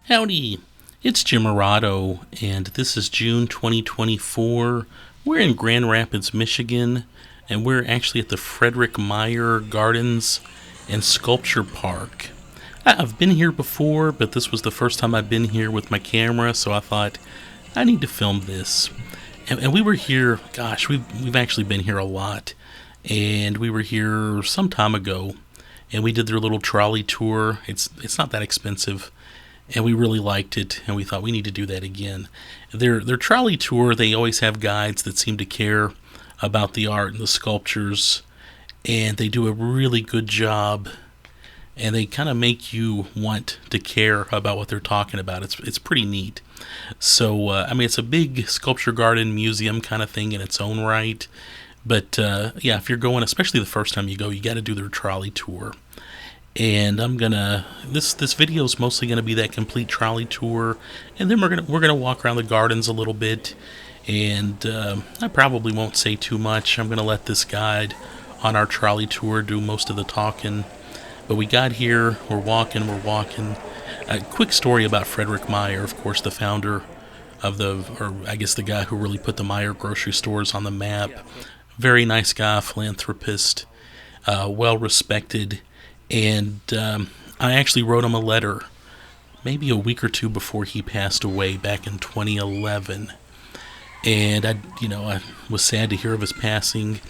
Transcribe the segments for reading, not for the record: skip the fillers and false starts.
Howdy, it's Jim Morado, and this is June 2024. We're in Grand Rapids, Michigan, and we're actually at the Frederik Meijer Gardens and Sculpture Park. I've been here before, but this was the first time I've been here with my camera, so I thought, I need to film this. And we were here, gosh, we've actually been here a lot, and we were here some time ago, and we did their little trolley tour. It's not that expensive. And we really liked it, and we thought we need to do that again. Their trolley tour, they always have guides that seem to care about the art and the sculptures, and they do a really good job, and they kind of make you want to care about what they're talking about. It's pretty neat. So, it's a big sculpture garden museum kind of thing in its own right, but yeah, if you're going, especially the first time you go, you got to do their trolley tour. And this video is mostly gonna be that complete trolley tour, and then we're gonna walk around the gardens a little bit, and I probably won't say too much. I'm gonna let this guide on our trolley tour do most of the talking. But we got here, we're walking. A quick story about Frederik Meijer, of course, the founder of the guy who really put the Meijer grocery stores on the map. Very nice guy, philanthropist, well respected. And I actually wrote him a letter maybe a week or two before he passed away back in 2011. And I was sad to hear of his passing.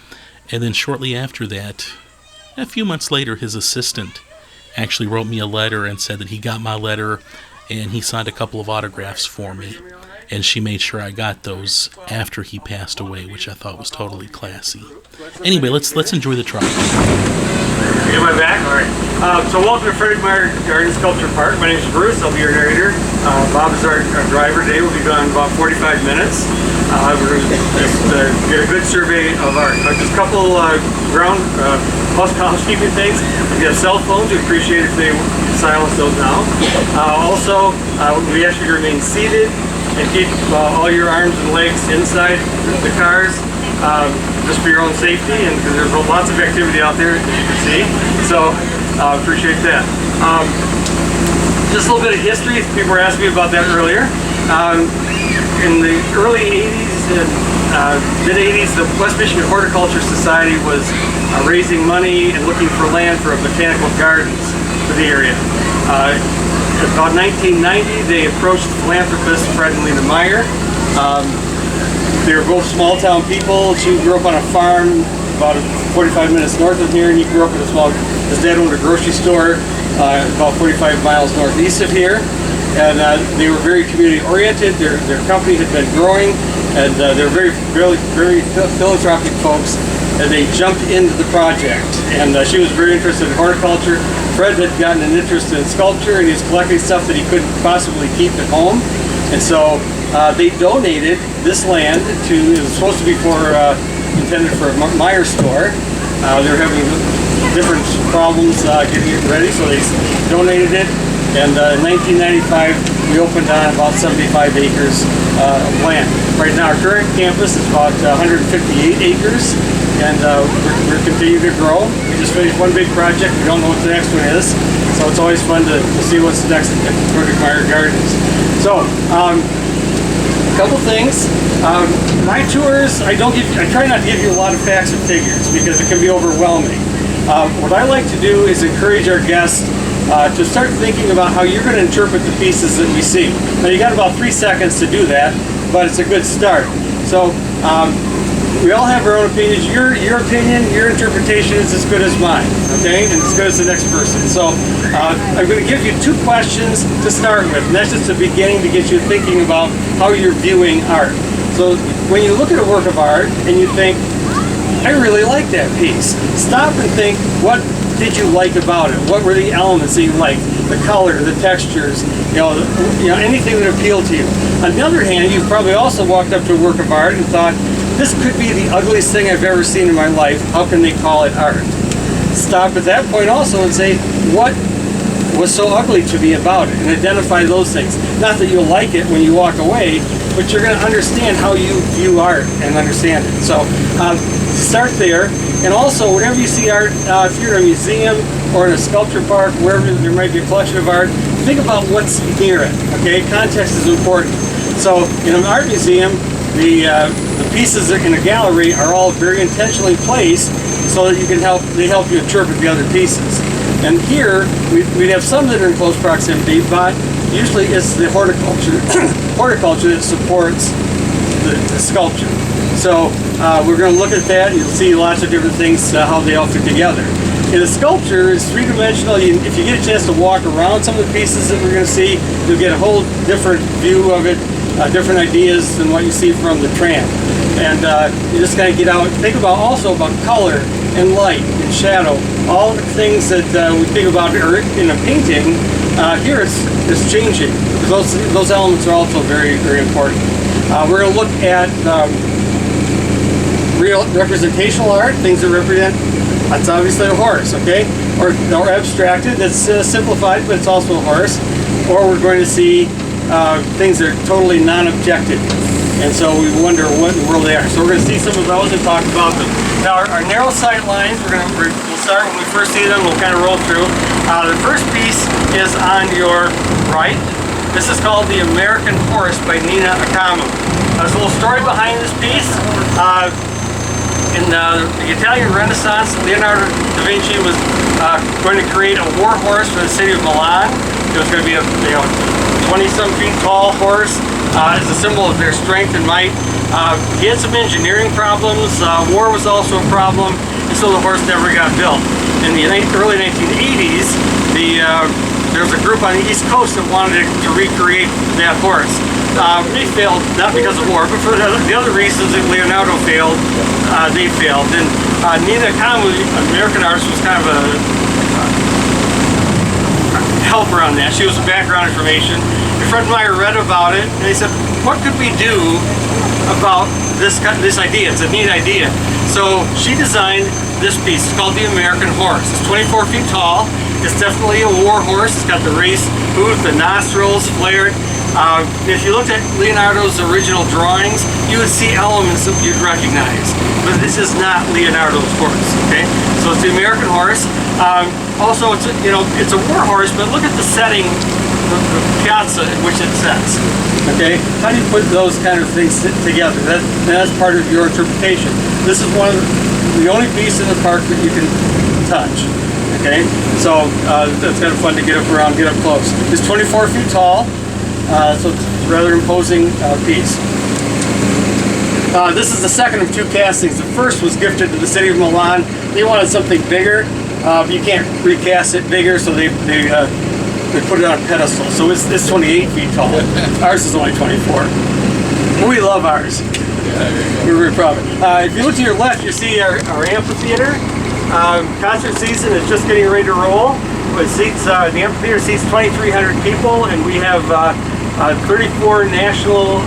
And then shortly after that, a few months later, his assistant actually wrote me a letter and said that he got my letter and he signed a couple of autographs for me. And she made sure I got those after he passed away, which I thought was totally classy. Anyway, let's enjoy the trial. You got my back? All right. So welcome to Frederik Meijer Garden Sculpture Park. My name is Bruce. I'll be your narrator. Bob is our driver today. We'll be gone in about 45 minutes. We're going to just get a good survey of art. Just a couple ground housekeeping things. If you have cell phones, we appreciate if they silence those now. Also, we ask you to remain seated and keep all your arms and legs inside the cars, just for your own safety, and because there's lots of activity out there, as you can see. So, appreciate that. Just a little bit of history. People were asking me about that earlier. In the early 80s and mid-80s, the West Michigan Horticulture Society was raising money and looking for land for botanical gardens for the area. About 1990, they approached philanthropist Fred and Lena Meijer. They were both small-town people. She grew up on a farm about 45 minutes north of here, and he grew up in his dad owned a grocery store about 45 miles northeast of here. And they were very community-oriented. Their company had been growing, and they were very philanthropic folks. And they jumped into the project, and she was very interested in horticulture. Fred had gotten an interest in sculpture, and he was collecting stuff that he couldn't possibly keep at home. And so they donated this land to, it was supposed to be intended for a Meijer store. They were having different problems getting it ready, so they donated it. And in 1995, we opened on about 75 acres of land. Right now, our current campus is about 158 acres, and we're continuing to grow. We just finished one big project. We don't know what the next one is, so it's always fun to see what's next at Frederik Meijer Gardens. So, a couple things. My tours, I try not to give you a lot of facts and figures because it can be overwhelming. What I like to do is encourage our guests to start thinking about how you're going to interpret the pieces that we see. Now, you got about 3 seconds to do that, but it's a good start. So, we all have our own opinions. Your opinion, your interpretation is as good as mine, okay? And as good as the next person. So, I'm going to give you 2 questions to start with, and that's just the beginning to get you thinking about how you're viewing art. So, when you look at a work of art and you think, I really like that piece, stop and think, what did you like about it? What were the elements that you liked? The color, the textures, anything that appealed to you. On the other hand, you've probably also walked up to a work of art and thought, this could be the ugliest thing I've ever seen in my life. How can they call it art? Stop at that point also and say, what was so ugly to me about it? And identify those things. Not that you'll like it when you walk away, but you're going to understand how you view art and understand it. So start there. And also, whenever you see art, if you're in a museum or in a sculpture park, wherever there might be a collection of art, think about what's near it. Okay, context is important. So in an art museum, the pieces in a gallery are all very intentionally placed so that they help you interpret the other pieces. And here we have some that are in close proximity, but usually it's the horticulture that supports the sculpture. So we're going to look at that. You'll see lots of different things, how they all fit together. And the sculpture is three-dimensional. If you get a chance to walk around some of the pieces that we're going to see, you'll get a whole different view of it, different ideas than what you see from the tram. And you just kind of get out, think about also about color and light and shadow, all the things that we think about in a painting. Here it's changing. Those elements are also very, very important. We're going to look at real representational art, things that represent, that's obviously a horse, okay? Or abstracted, that's simplified, but it's also a horse. Or we're going to see things that are totally non-objective. And so we wonder what in the world they are. So we're going to see some of those and talk about them. Now our narrow sight lines, we'll start when we first see them, we'll kind of roll through. The first piece is on your right. This is called The American Horse by Nina Akamu. There's a little story behind this piece. In the Italian Renaissance, Leonardo da Vinci was going to create a war horse for the city of Milan. It was going to be a 20-some feet tall horse as a symbol of their strength and might. He had some engineering problems. War was also a problem, and so the horse never got built. In the early 1980s, there was a group on the East Coast that wanted to recreate that horse. They failed, not because of war, but for the other reasons that Leonardo failed, they failed. And Nina Akamu, an American artist, was kind of a helper on that. She was background information. Frederik Meijer read about it, and he said, what could we do about this idea? It's a neat idea. So she designed this piece. It's called The American Horse. It's 24 feet tall. It's definitely a war horse. It's got the race hoof, the nostrils flared. If you looked at Leonardo's original drawings, you would see elements that you'd recognize. But this is not Leonardo's horse, okay? So it's the American horse. Also, it's a war horse, but look at the setting, the piazza in which it sets, okay? How do you put those kind of things together? That's part of your interpretation. This is one of the only piece in the park that you can touch, okay? So that's kind of fun to get up around, get up close. It's 24 feet tall. So it's a rather imposing piece. This is the second of two castings. The first was gifted to the city of Milan. They wanted something bigger. You can't recast it bigger, so they put it on a pedestal. So it's 28 feet tall. Ours is only 24. We love ours. We're very proud of it. If you look to your left, you see our amphitheater. Concert season is just getting ready to roll. The amphitheater seats 2,300 people, and we have 34 national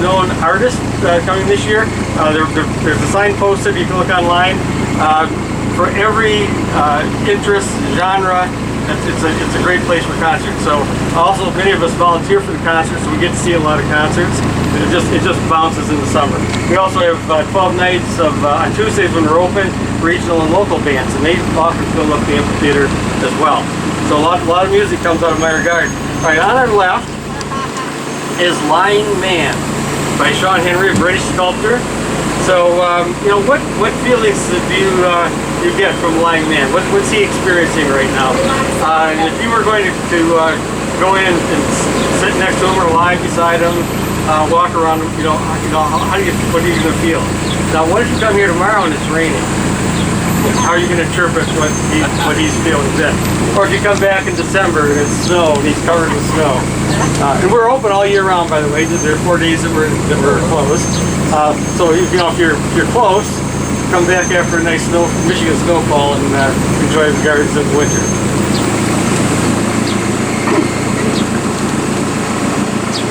known artists coming this year. There's a sign posted, you can look online, for every interest, genre. It's a great place for concerts. So also many of us volunteer for the concerts, so we get to see a lot of concerts. It just bounces in the summer. We also have 12 nights of on Tuesdays when we're open, regional and local bands, and they often fill up the amphitheater as well. So a lot of music comes out of Meijer Garden. All right, on our left is Lying Man by Sean Henry, a British sculptor. So what feelings do you get from Lying Man? What's he experiencing right now? If you were going to go in and sit next to him or lie beside him, walk around him, what are you going to feel? Now, what if you come here tomorrow and it's raining? How are you going to interpret what he's feeling then? Or if you come back in December and it's snow and he's covered with snow. And we're open all year round, by the way. There are 4 days that we're closed. So if you're close, come back after a nice Michigan snowfall and enjoy the gardens in the winter.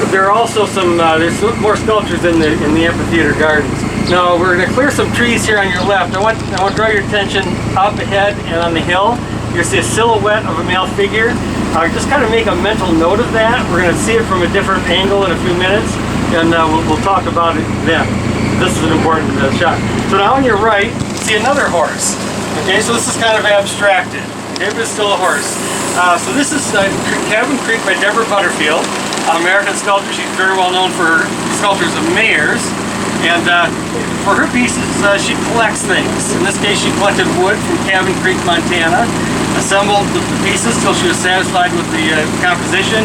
There are also there's more sculptures in the amphitheater gardens. Now we're going to clear some trees here on your left. I want to draw your attention up ahead and on the hill. You're going to see a silhouette of a male figure. Just kind of make a mental note of that. We're going to see it from a different angle in a few minutes, and we'll talk about it then. This is an important shot. So now on your right, see another horse. Okay, so this is kind of abstracted. okay, but it's still a horse. So this is Cabin Creek by Deborah Butterfield, American sculptor. She's very well known for her sculptures of mayors. And for her pieces, she collects things. In this case, she collected wood from Cabin Creek, Montana, assembled the pieces till she was satisfied with the composition,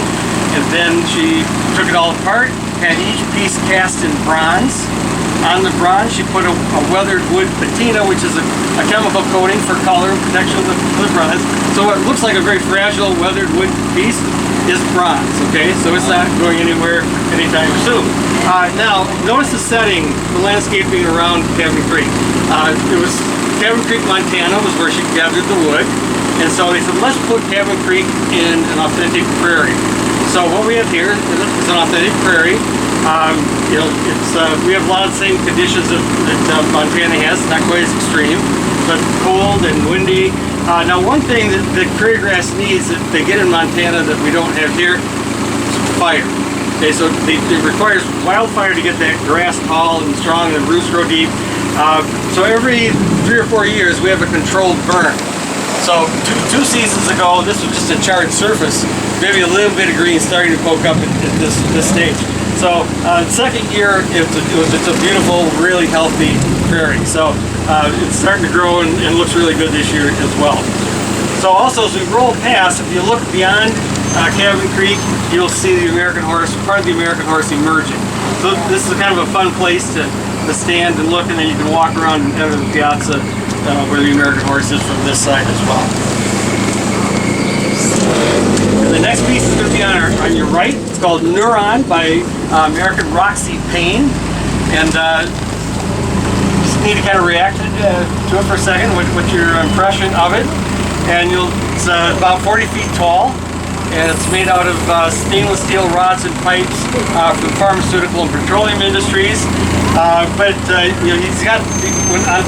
and then she took it all apart, had each piece cast in bronze. On the bronze, she put a weathered wood patina, which is a chemical coating for color and protection of the bronze. So what looks like a very fragile weathered wood piece is bronze, okay? So it's not going anywhere anytime soon. Now, notice the setting, the landscaping around Cabin Creek. It was Cabin Creek, Montana was where she gathered the wood. And so they said, let's put Cabin Creek in an authentic prairie. So what we have here is an authentic prairie. You know, we have a lot of the same conditions that Montana has, not quite as extreme, but cold and windy. Now one thing that prairie grass needs that they get in Montana that we don't have here is fire. Okay, so it requires wildfire to get that grass tall and strong and the roots grow deep. So every 3 or 4 years we have a controlled burn. So two seasons ago, this was just a charred surface, maybe a little bit of green starting to poke up at this stage. So the second year, it's a beautiful, really healthy prairie. So it's starting to grow and looks really good this year as well. So also as we roll past, if you look beyond Cabin Creek, you'll see the American horse, part of the American horse emerging. So this is kind of a fun place to stand and look, and then you can walk around and enter the piazza where the American horse is from this side as well. And the next piece is going to be on your right. It's called Neuron by American Roxy Payne. And just need to kind of react to it for a second. What's your impression of it? And it's about 40 feet tall. And it's made out of stainless steel rods and pipes from the pharmaceutical and petroleum industries. You know, he's got,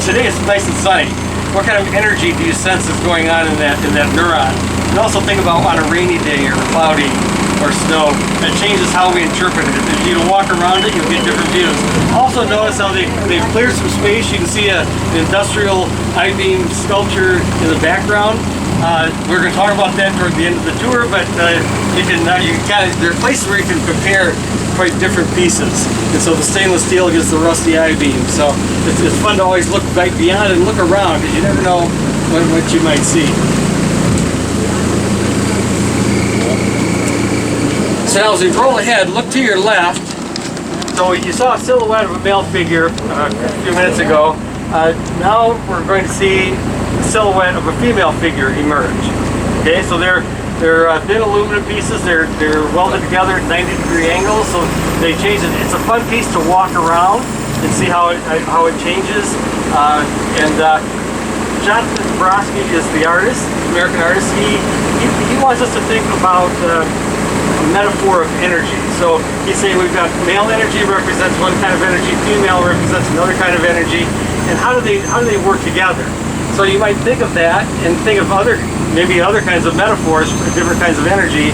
today it's nice and sunny. What kind of energy do you sense is going on in that neuron? And also think about on a rainy day or cloudy or snow. It changes how we interpret it. If you walk around it, you'll get different views. Also notice how they've cleared some space. You can see an industrial I-beam sculpture in the background. We're going to talk about that toward the end of the tour, but there are places where you can compare quite different pieces. And so the stainless steel against the rusty I-beam. So it's fun to always look right beyond and look around, because you never know what you might see. So now as we roll ahead, look to your left. So you saw a silhouette of a male figure a few minutes ago. Now we're going to see the silhouette of a female figure emerge. Okay, so they're thin aluminum pieces. They're welded together at 90-degree angles, so they change it. It's a fun piece to walk around and see how it changes. Jonathan Zabrowski is the artist, American artist. He wants us to think about a metaphor of energy. So he's saying we've got male energy represents one kind of energy, female represents another kind of energy, and how do they work together? So you might think of that and think of maybe other kinds of metaphors for different kinds of energy,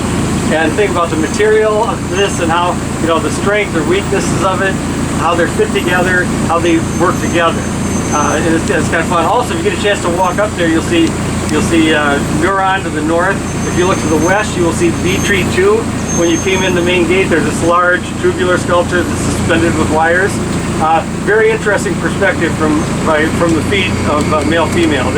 and think about the material of this and how, you know, the strength or weaknesses of it, how they're fit together, how they work together. And it's kind of fun. Also, if you get a chance to walk up there, you'll see Neuron to the north. If you look to the west, you will see B-Tree 2. When you came in the main gate, there's this large tubular sculpture that's suspended with wires. Very interesting perspective from the feet of male-female.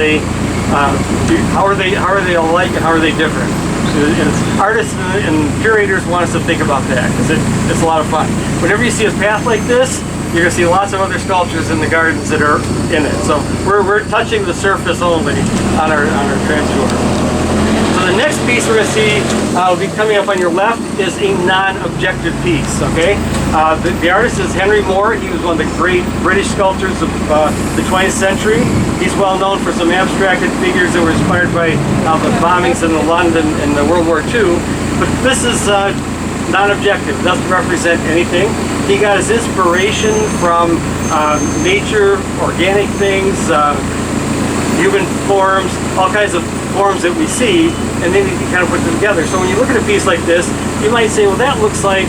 How are they alike and how are they different? And artists and curators want us to think about that, because it's a lot of fun. Whenever you see a path like this, you're going to see lots of other sculptures in the gardens that are in it. So we're touching the surface only on our trans tour. So the next piece we're going to see will be coming up on your left is a non-objective piece. Okay, the artist is Henry Moore. He was one of the great British sculptors of the 20th century. He's well known for some abstracted figures that were inspired by the bombings in London in World War II. But this is non-objective. It doesn't represent anything. He got his inspiration from nature, organic things, human forms, all kinds of forms that we see, and then you can kind of put them together. So when you look at a piece like this, you might say, well, that looks like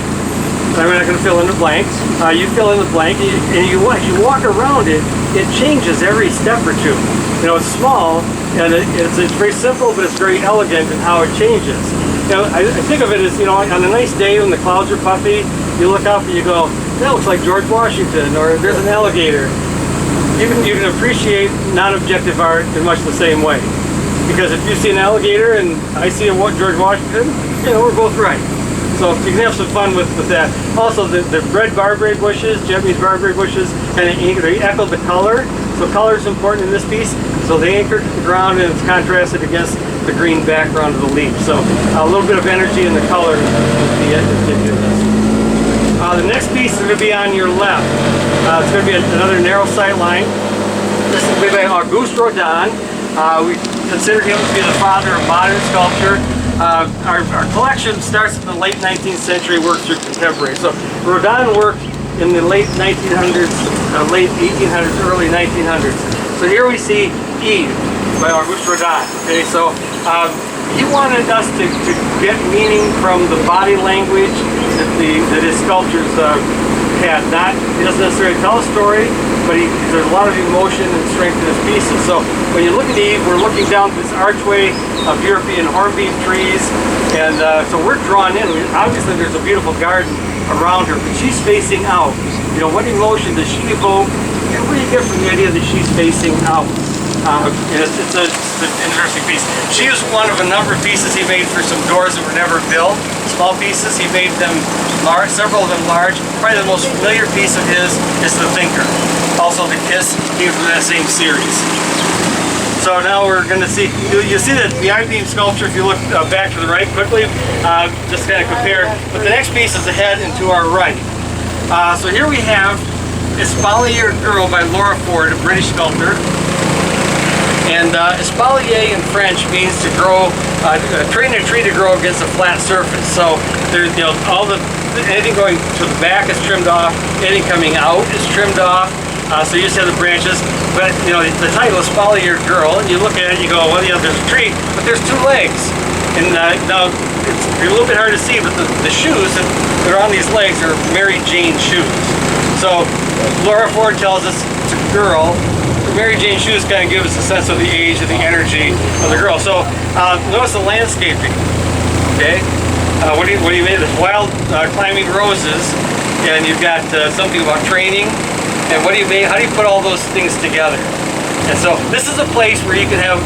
I'm not going to fill in the blanks. You fill in the blank, and you walk around it, it changes every step or two. You know, it's small, and it's very simple, but it's very elegant in how it changes. You know, I think of it as, you know, on a nice day when the clouds are puffy, you look up and you go, that looks like George Washington, or there's an alligator. You can appreciate non-objective art in much the same way. Because if you see an alligator and I see a George Washington, you know, we're both right. So you can have some fun with that. Also, the red barberry bushes, Japanese barberry bushes, kind of they echo the color. So color is important in this piece. So they anchor to the ground and it's contrasted against the green background of the leaf. So a little bit of energy in the color is the idea of this. The next piece is going to be on your left. It's going to be another narrow sight line. This is made by Auguste Rodin. We consider him to be the father of modern sculpture. Our collection starts in the late 19th century, works through contemporary. So Rodin worked in the late 1900s, late 1800s, early 1900s. So here we see Eve by Auguste Rodin. Okay, so he wanted us to get meaning from the body language that his sculptures had. He doesn't necessarily tell a story, but there's a lot of emotion and strength in his pieces. So when you look at Eve, we're looking down this archway of European hornbeam trees, and so we're drawn in. Obviously there's a beautiful garden around her, but she's facing out. You know, what emotion does she evoke, and what do you get from the idea that she's facing out? It's an interesting piece. She was one of a number of pieces he made for some doors that were never built. Small pieces, he made them large, several of them large. Probably the most familiar piece of his is The Thinker. Also The Kiss came from that same series. So now we're going to see, you see that the I-beam sculpture, if you look back to the right quickly, just kind of compare. But the next piece is ahead and to our right. So here we have Espalier Girl by Laura Ford, a British sculptor. And espalier in French means to grow, train a tree to grow against a flat surface. So there's, you know, anything going to the back is trimmed off, anything coming out is trimmed off. So you just have the branches. But you know, the title is Espalier Girl, and you look at it, you go, well, yeah, there's a tree, but there's two legs. And now it's a little bit hard to see, but the shoes that are on these legs are Mary Jane shoes. So Laura Ford tells us it's a girl. Mary Jane shoes kind of give us a sense of the age and the energy of the girl. So notice the landscaping. Okay, what do you make? There's wild climbing roses, and you've got something about training. And what do you make? How do you put all those things together? And so this is a place where you can have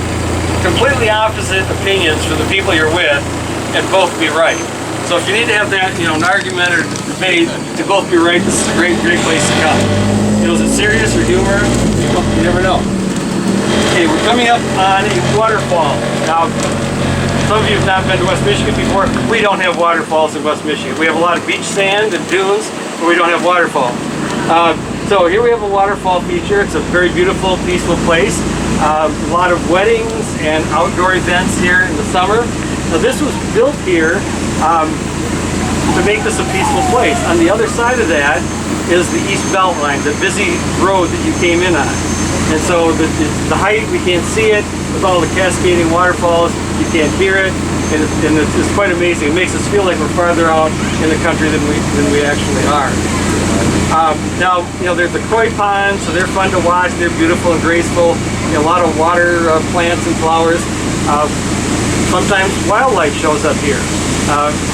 completely opposite opinions for the people you're with, and both be right. So if you need to have that, you know, an argument or debate to both be right, this is a great place to come. You know, is it serious or humor? You never know. Okay, we're coming up on a waterfall. Now, some of you have not been to West Michigan before. We don't have waterfalls in West Michigan. We have a lot of beach sand and dunes, but we don't have waterfalls. So here we have a waterfall feature. It's a very beautiful, peaceful place. A lot of weddings and outdoor events here in the summer. Now this was built here to make this a peaceful place. On the other side of that is the East Belt Line, the busy road that you came in on. And so the height, we can't see it. With all the cascading waterfalls, you can't hear it. And it's quite amazing. It makes us feel like we're farther out in the country than we actually are. Now, you know, there's the koi ponds, so they're fun to watch. They're beautiful and graceful. You know, a lot of water plants and flowers. Sometimes wildlife shows up here.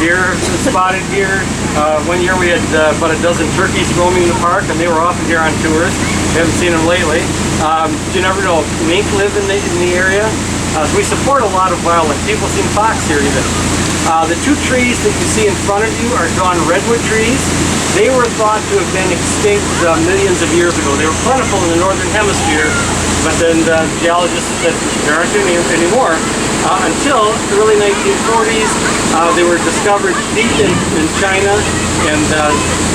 Deer have been spotted here. One year we had about a dozen turkeys roaming the park, and they were often here on tours. We haven't seen them lately. You never know, mink live in the area. So we support a lot of wildlife. People have seen fox here even. The two trees that you see in front of you are gone redwood trees. They were thought to have been extinct millions of years ago. They were plentiful in the northern hemisphere, but then geologists said there aren't any anymore. Until the early 1940s, they were discovered deep in China, and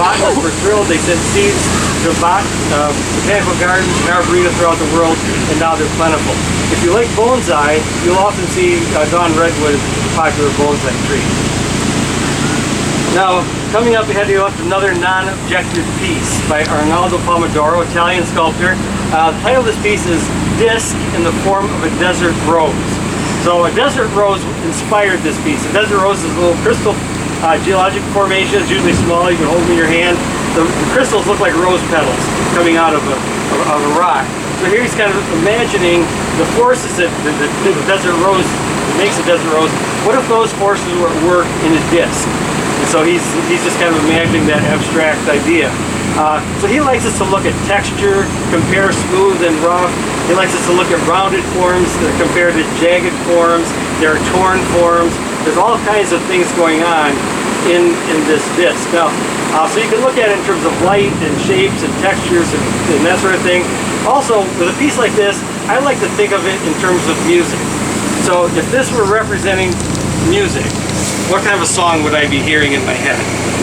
botanists were thrilled. They sent seeds to botanical gardens and arboretum throughout the world, and now they're plentiful. If you like bonsai, you'll often see dawn redwood as a popular bonsai tree. Now, coming up ahead of you, another non-objective piece by Arnaldo Pomodoro, Italian sculptor. The title of this piece is Disc in the Form of a Desert Rose. So a desert rose inspired this piece. A desert rose is a little crystal Geologic formation is usually small. You can hold them in your hand. The crystals look like rose petals coming out of a rock. So here he's kind of imagining the forces that the desert rose, that makes a desert rose. What if those forces were at work in a disc? And so he's just kind of imagining that abstract idea. So he likes us to look at texture, compare smooth and rough. He likes us to look at rounded forms, compare to jagged forms. There are torn forms. There's all kinds of things going on in this disc. Now, so you can look at it in terms of light and shapes and textures and that sort of thing. Also, with a piece like this, I like to think of it in terms of music. So if this were representing music, what kind of a song would I be hearing in my head?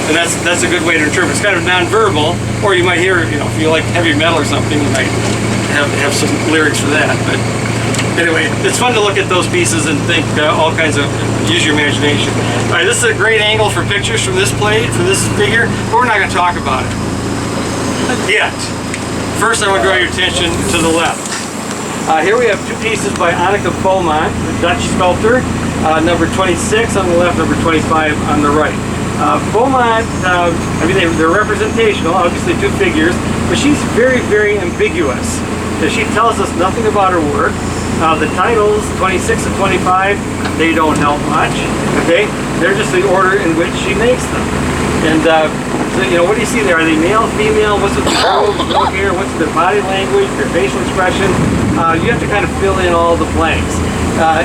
And that's a good way to interpret. It's kind of non-verbal, or you might hear, you know, if you like heavy metal or something, you might have some lyrics for that. But anyway, it's fun to look at those pieces and think all kinds of, use your imagination. All right, this is a great angle for pictures from this plate, for this figure, but we're not going to talk about it yet. First, I want to draw your attention to the left. Here we have two pieces by Anneke Beaumont, the Dutch sculptor, number 26 on the left, number 25 on the right. Beaumont, I mean, they're representational, obviously two figures, but she's very, very ambiguous. So she tells us nothing about her work. The titles, 26 and 25, they don't help much, okay? They're just the order in which she makes them. And, so, you know, what do you see there? Are they male, female? What's with the robes, no hair? What's their body language, their facial expression? You have to kind of fill in all the blanks.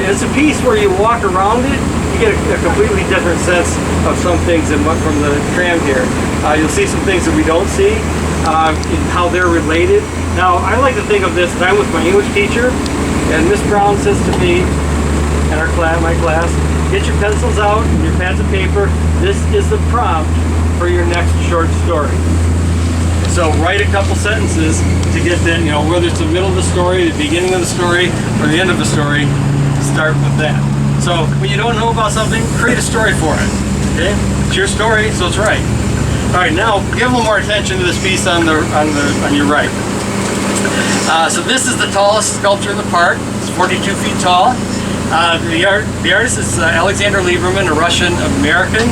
It's a piece where you walk around it, you get a completely different sense of some things than what from the tram here. You'll see some things that we don't see, in how they're related. Now, I like to think of this, and I'm with my English teacher, and Miss Brown says to me, in my class, get your pencils out and your pads of paper. This is the prompt for your next short story. So write a couple sentences to get that, you know, whether it's the middle of the story, the beginning of the story, or the end of the story, start with that. So when you don't know about something, create a story for it, okay? It's your story, so it's right. All right, now give a little more attention to this piece on your right. So this is the tallest sculpture in the park. It's 42 feet tall. The artist is Alexander Lieberman, a Russian-American,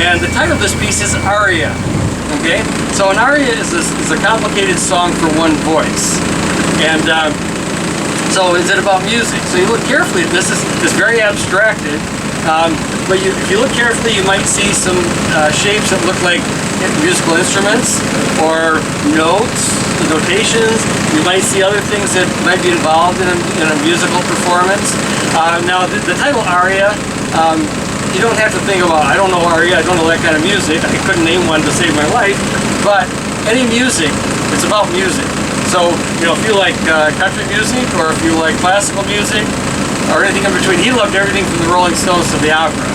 and the title of this piece is Aria. Okay, so an aria is a complicated song for one voice, and so is it about music? So you look carefully at this. It's very abstracted, but if you look carefully, you might see some shapes that look like musical instruments or notes, notations. You might see other things that might be involved in a musical performance. Now, the title aria, you don't have to think about, I don't know aria, I don't know that kind of music, I couldn't name one to save my life, but any music, it's about music. So, you know, if you like country music, or if you like classical music, or anything in between, he loved everything from the Rolling Stones to the opera.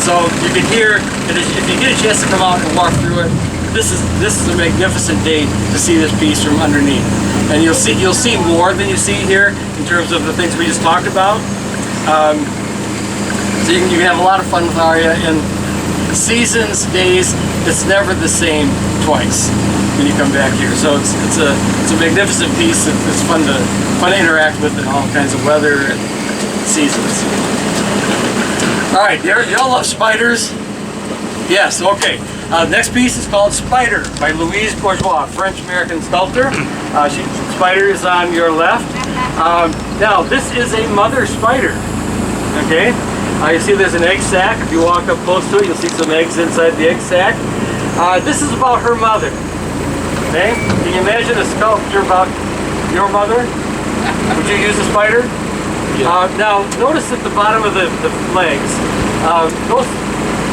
So you can hear, and if you get a chance to come out and walk through it, this is a magnificent day to see this piece from underneath. And you'll see more than you see here in terms of the things we just talked about. So you can have a lot of fun with aria, and seasons, days, it's never the same twice when you come back here. So it's a magnificent piece. It's fun to interact with in all kinds of weather and seasons. All right, y'all love spiders? Yes. Okay. Next piece is called Spider by Louise Bourgeois, French-American sculptor. Spider is on your left. Now this is a mother spider. Okay. You see there's an egg sac. If you walk up close to it, you'll see some eggs inside the egg sac. This is about her mother. Okay? Can you imagine a sculpture about your mother? Would you use a spider? Yeah. Now, notice at the bottom of the legs,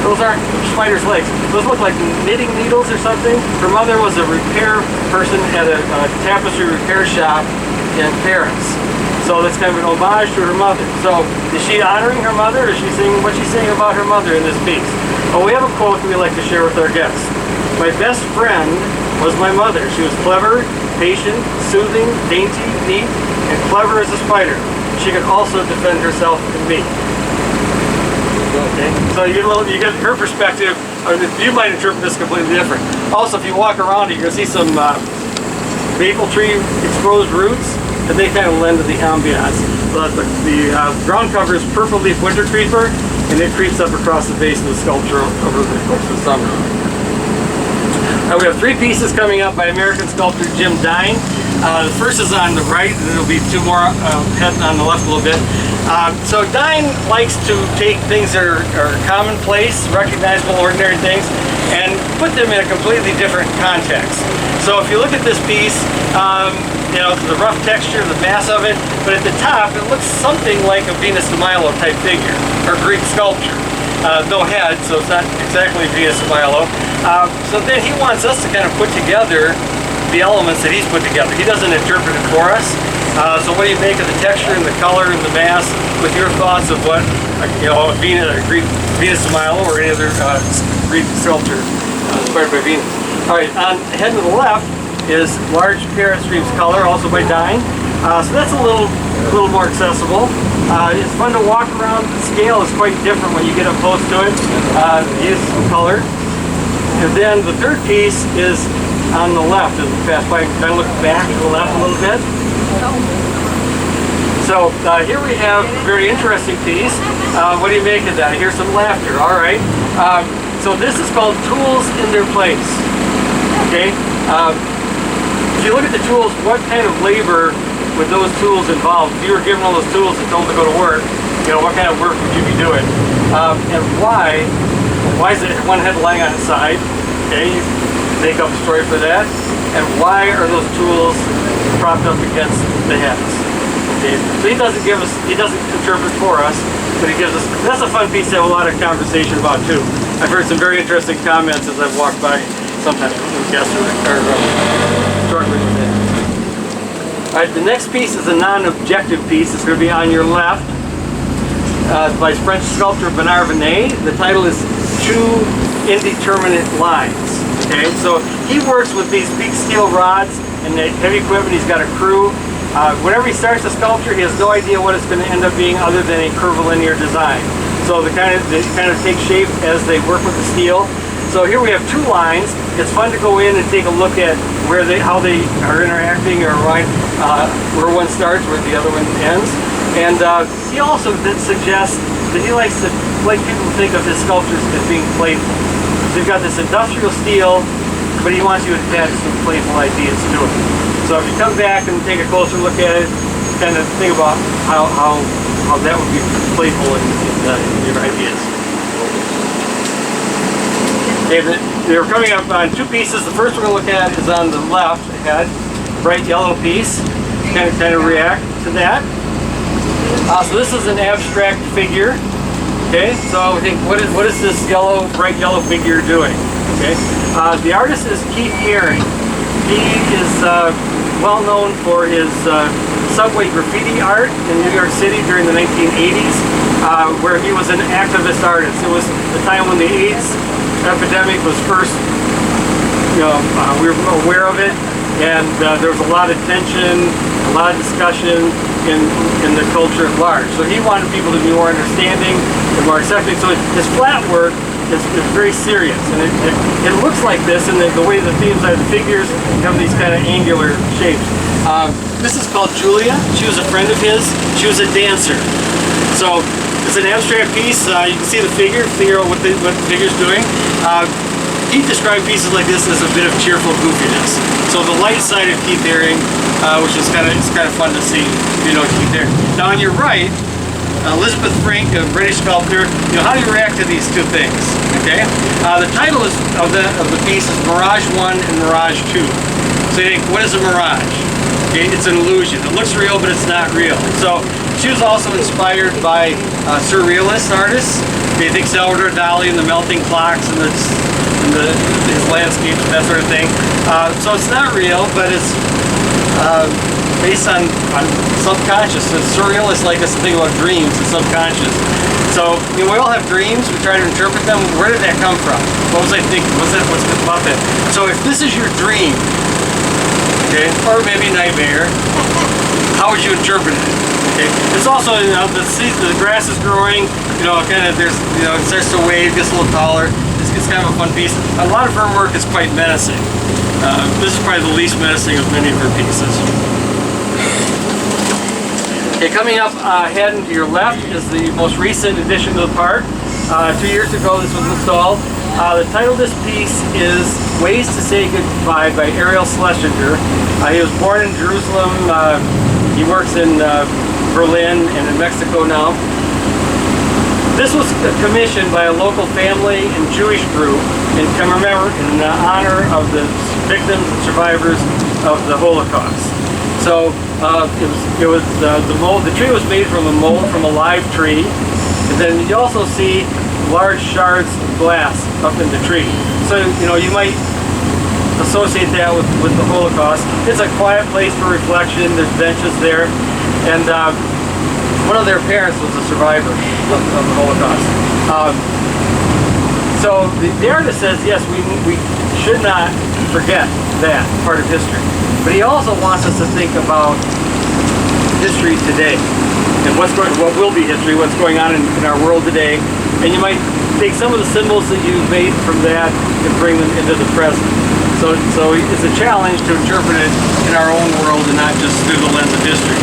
those aren't spider's legs. Those look like knitting needles or something. Her mother was a repair person at a tapestry repair shop in Paris. So that's kind of an homage to her mother. So is she honoring her mother, or is she saying what she's saying about her mother in this piece? Well, we have a quote that we like to share with our guests. My best friend was my mother. She was clever, patient, soothing, dainty, neat, and clever as a spider. She could also defend herself and me. Okay, so you get her perspective. You might interpret this completely different. Also, if you walk around it, you're going to see some maple tree exposed roots, and they kind of lend to the ambiance. The ground cover is purple leaf winter creeper, and it creeps up across the base of the sculpture over the course of the summer. We have 3 pieces coming up by American sculptor Jim Dine. The first is on the right, and there'll be 2 more heading on the left a little bit. So Dine likes to take things that are commonplace, recognizable, ordinary things, and put them in a completely different context. So if you look at this piece, you know, the rough texture, the mass of it, but at the top it looks something like a Venus de Milo type figure, or Greek sculpture. No head, so it's not exactly Venus de Milo. So then he wants us to kind of put together the elements that he's put together. He doesn't interpret it for us. So what do you make of the texture and the color and the mass with your thoughts of what, you know, Venus de Milo or any other Greek sculpture inspired by Venus? All right, on head to the left is Large Parrot Streams Color, also by Dine. So that's a little more accessible. It's fun to walk around. The scale is quite different when you get up close to it. He uses some color. And then the third piece is on the left as we pass by. Kind of look back to the left a little bit. So here we have a very interesting piece. What do you make of that? I hear some laughter. All right. So this is called Tools in Their Place. Okay. If you look at the tools, what kind of labor would those tools involve? If you were given all those tools and told to go to work, you know, what kind of work would you be doing? And why is it one head lying on its side? Okay, you make up a story for that. And why are those tools propped up against the heads? Okay, so he doesn't interpret for us, but he gives us, that's a fun piece to have a lot of conversation about too. I've heard some very interesting comments as I've walked by sometimes with guests or struggling with it. All right, the next piece is a non-objective piece. It's going to be on your left. By French sculptor Bernard Venet. The title is Two Indeterminate Lines. Okay, so he works with these big steel rods and the heavy equipment. He's got a crew. Whenever he starts a sculpture, he has no idea what it's going to end up being other than a curvilinear design. So they kind of take shape as they work with the steel. So here we have 2 lines. It's fun to go in and take a look at how they are interacting, or where one starts, where the other one ends. And he also suggests that he likes people to think of his sculptures as being playful. So you've got this industrial steel, but he wants you to attach some playful ideas to it. So if you come back and take a closer look at it, kind of think about how that would be playful in your ideas. Okay, they're coming up on 2 pieces. The first we're going to look at is on the left head, bright yellow piece. Kind of react to that. So this is an abstract figure. Okay, so I think what is this bright yellow figure doing? Okay, the artist is Keith Haring. He is well known for his subway graffiti art in New York City during the 1980s, where he was an activist artist. It was the time when the AIDS epidemic was first, we were aware of it, and there was a lot of tension, a lot of discussion in the culture at large. So he wanted people to be more understanding and more accepting. So his flat work is very serious, and it looks like this, and the way the themes are, the figures have these kind of angular shapes. This is called Julia. She was a friend of his. She was a dancer. So it's an abstract piece. You can see the figure out what the figure's doing. He described pieces like this as a bit of cheerful goofiness. So the light side of Keith Haring, which is kind of fun to see, Keith Haring. Now on your right, Elizabeth Frank, a British sculptor. How do you react to these 2 things? Okay. The title of the piece is Mirage 1 and Mirage 2. So you think, what is a mirage? Okay, it's an illusion. It looks real, but it's not real. So she was also inspired by surrealist artists. You think Salvador Dali and the melting clocks and his landscapes, that sort of thing. So it's not real, but it's based on subconscious. So surrealists like us to think about dreams and subconscious. So we all have dreams. We try to interpret them. Where did that come from? What was I thinking? What's about that? So if this is your dream, okay, or maybe nightmare, how would you interpret it? Okay, it's also the grass is growing. It starts to wave, gets a little taller. It's kind of a fun piece. A lot of her work is quite menacing. This is probably the least menacing of many of her pieces. Okay, coming up ahead and to your left is the most recent addition to the park. 2 years ago this was installed. The title of this piece is Ways to Say Goodbye by Ariel Schlesinger. He was born in Jerusalem. He works in Berlin and in Mexico now. This was commissioned by a local family and Jewish group in honor of the victims and survivors of the Holocaust. So the tree was made from a mold from a live tree, and then you also see large shards of glass up in the tree. So you might associate that with the Holocaust. It's a quiet place for reflection. There's benches there, and one of their parents was a survivor of the Holocaust. So the artist says, yes, we should not forget that part of history. But he also wants us to think about history today and what will be history, what's going on in our world today. And you might take some of the symbols that you've made from that and bring them into the present. So it's a challenge to interpret it in our own world and not just through the lens of history.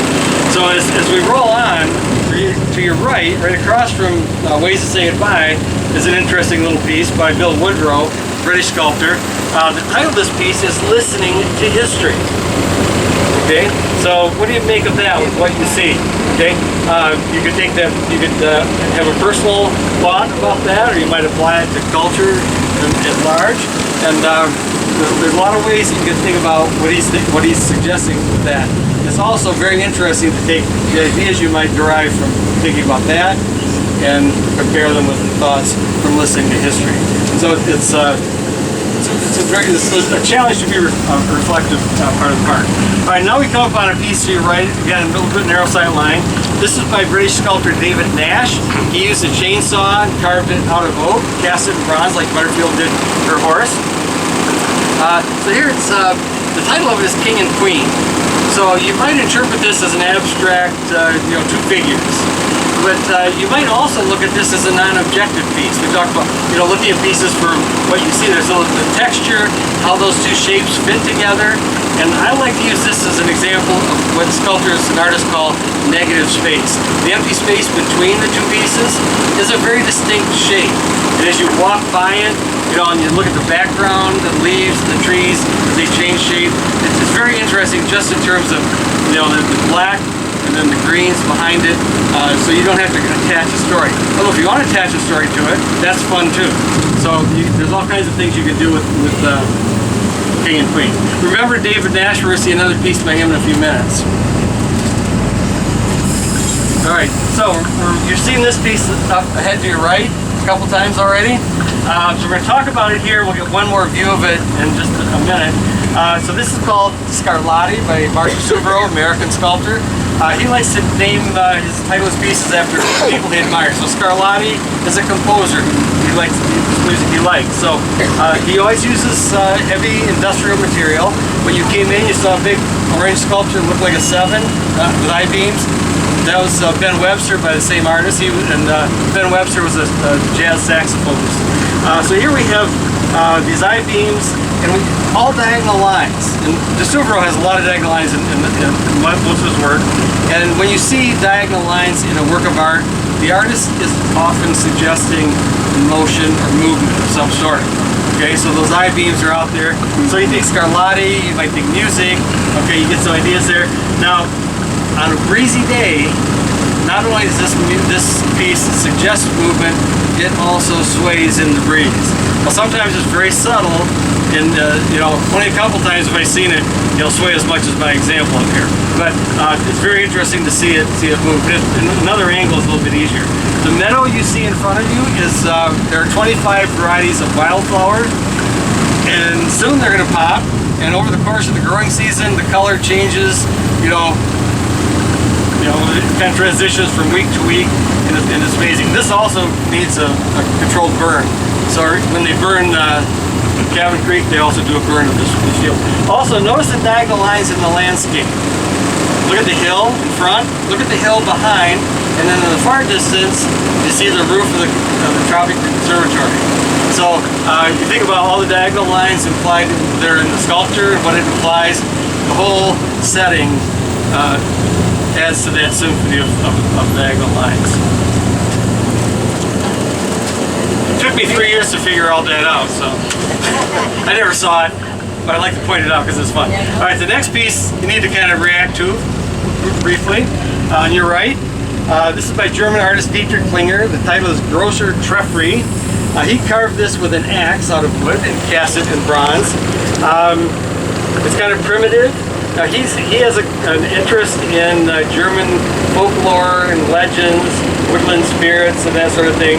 So as we roll on, to your right across from Ways to Say Goodbye, is an interesting little piece by Bill Woodrow, British sculptor. The title of this piece is Listening to History. Okay, so what do you make of that with what you see? Okay, you could take that, you could have a personal thought about that, or you might apply it to culture at large. And there's a lot of ways you can think about what he's suggesting with that. It's also very interesting to take the ideas you might derive from thinking about that and compare them with the thoughts from listening to history. So it's a challenge to be reflective part of the park. All right, now we come up on a piece to your right, again, a little bit narrow sight line. This is by British sculptor David Nash. He used a chainsaw and carved it out of oak, cast it in bronze like Butterfield did her horse. So here it's, the title of it is King and Queen. So you might interpret this as an abstract, two figures. But you might also look at this as a non-objective piece. We talked about, looking at pieces for what you see there. So the texture, how those two shapes fit together. And I like to use this as an example of what sculptors and artists call negative space. The empty space between the two pieces is a very distinct shape. And as you walk by it, and you look at the background, the leaves, the trees, as they change shape, it's very interesting just in terms of, the black and then the greens behind it, so you don't have to attach a story. Although if you want to attach a story to it, that's fun too. So there's all kinds of things you can do with King and Queen. Remember David Nash, we're going to see another piece by him in a few minutes. All right, so you're seeing this piece up ahead to your right a couple times already. So we're going to talk about it here. We'll get one more view of it in just a minute. So this is called Scarlatti by Mark Subro, American sculptor. He likes to name his titleless pieces after people he admires. So Scarlatti is a composer he likes music he likes. So he always uses heavy industrial material. When you came in, you saw a big orange sculpture that looked like a 7 with I-beams. That was Ben Webster by the same artist. Ben Webster was a jazz saxophonist. So here we have these I-beams and all diagonal lines. And de Subro has a lot of diagonal lines in most of his work. And when you see diagonal lines in a work of art, the artist is often suggesting motion or movement of some sort. Okay, so those I-beams are out there. So you think Scarlatti, you might think music. Okay, you get some ideas there. Now, on a breezy day, not only does this piece suggest movement, it also sways in the breeze. Well, sometimes it's very subtle, and only a couple times have I seen it, sway as much as my example up here. But it's very interesting to see it move. But another angle is a little bit easier. The meadow you see in front of you is there are 25 varieties of wildflower, and soon they're going to pop. And over the course of the growing season, the color changes. It kind of transitions from week to week, and it's amazing. This also needs a controlled burn. So when they burn Cabin Creek, they also do a burn of this field. Also, notice the diagonal lines in the landscape. Look at the hill in front, look at the hill behind, and then in the far distance, you see the roof of the Tropic Conservatory. So if you think about all the diagonal lines implied there in the sculpture, what it implies, the whole setting adds to that symphony of diagonal lines. took me 3 years to figure all that out, so I never saw it, but I like to point it out because it's fun. All right, the next piece you need to kind of react to briefly. On your right, this is by German artist Dietrich Klinger. The title is Grosser Treffery. He carved this with an axe out of wood and cast it in bronze. It's kind of primitive. He has an interest in German folklore and legends, woodland spirits, and that sort of thing.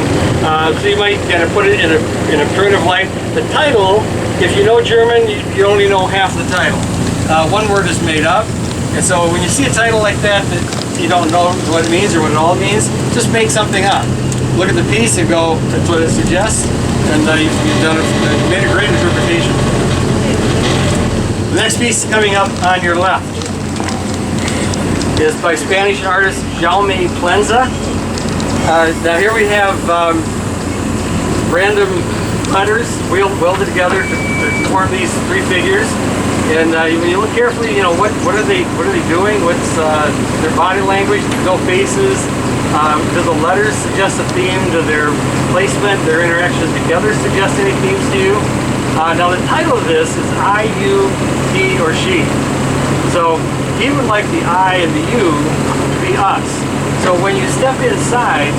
So you might kind of put it in a primitive light. The title, if you know German, you only know half the title. One word is made up, and so when you see a title like that you don't know what it means or what it all means, just make something up. Look at the piece and go, that's what it suggests, and you've done it. You made a great interpretation. The next piece coming up on your left is by Spanish artist Jaume Plenza. Now here we have random letters welded together to form these three figures. And when you look carefully, you know what are they doing? What's their body language? No faces. Do the letters suggest a theme? Do their placement, their interactions together suggest any themes to you? Now the title of this is I, you, he, or she. So he would like the I and the you to be us. So when you step inside,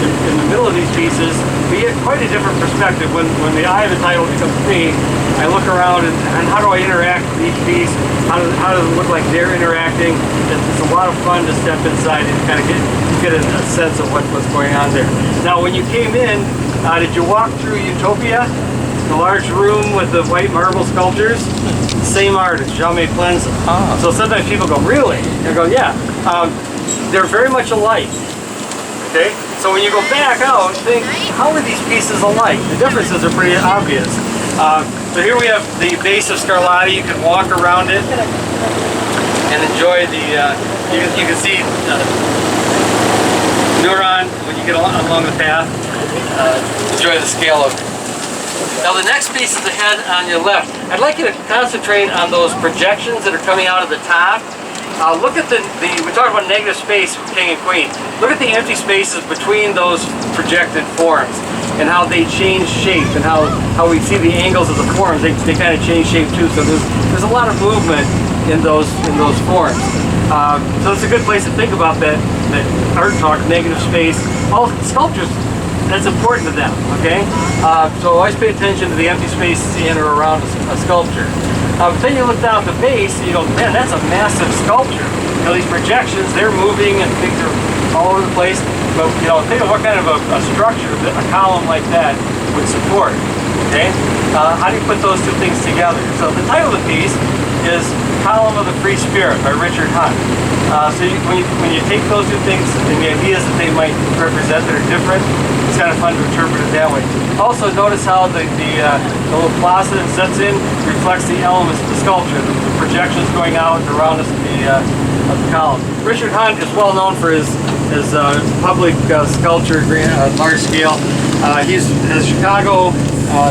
in the middle of these pieces, we get quite a different perspective. When the I of the title becomes me, I look around and how do I interact with each piece? How does it look like they're interacting? It's a lot of fun to step inside and kind of get a sense of what's going on there. Now when you came in, did you walk through Utopia? The large room with the white marble sculptures? Same artist, Jaume Plenza. So sometimes people go, really? And I go, yeah. They're very much alike. Okay? So when you go back out, think, how are these pieces alike? The differences are pretty obvious. So here we have the base of Scarlatti. You can walk around it and enjoy the, you can see Neuron when you get along the path. Enjoy the scale of it. Now the next piece is the head on your left. I'd like you to concentrate on those projections that are coming out of the top. Look at we talked about negative space with King and Queen. Look at the empty spaces between those projected forms and how they change shape and how we see the angles of the forms. They kind of change shape too. So there's a lot of movement in those forms. So it's a good place to think about that art talk, negative space. All sculptures, that's important to them, okay? So always pay attention to the empty spaces in or around a sculpture. But then you look down at the base and you go, man, that's a massive sculpture. You know, these projections, they're moving and things are all over the place. But, you know, think of what kind of a structure that a column like that would support, okay? How do you put those two things together? So the title of the piece is Column of the Free Spirit by Richard Hunt. When you take those two things and the ideas that they might represent that are different, it's kind of fun to interpret it that way. Also notice how the little plaza that sets in reflects the elements of the sculpture, the projections going out and around us of the column. Richard Hunt is well known for his public sculpture, large scale. He has Chicago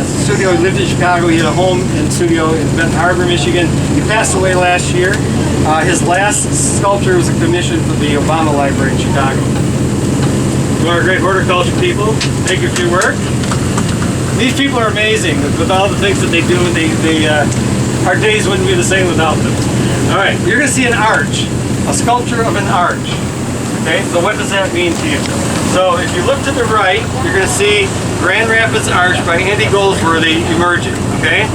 studio. He lived in Chicago. He had a home and studio in Benton Harbor, Michigan. He passed away last year. His last sculpture was a commission for the Obama Library in Chicago. You are great horticulture people. Thank you for your work. These people are amazing. With all the things that they do, our days wouldn't be the same without them. All right, you're going to see an arch, a sculpture of an arch. Okay, so what does that mean to you? So if you look to the right, you're going to see Grand Rapids Arch by Andy Goldsworthy emerging. Okay,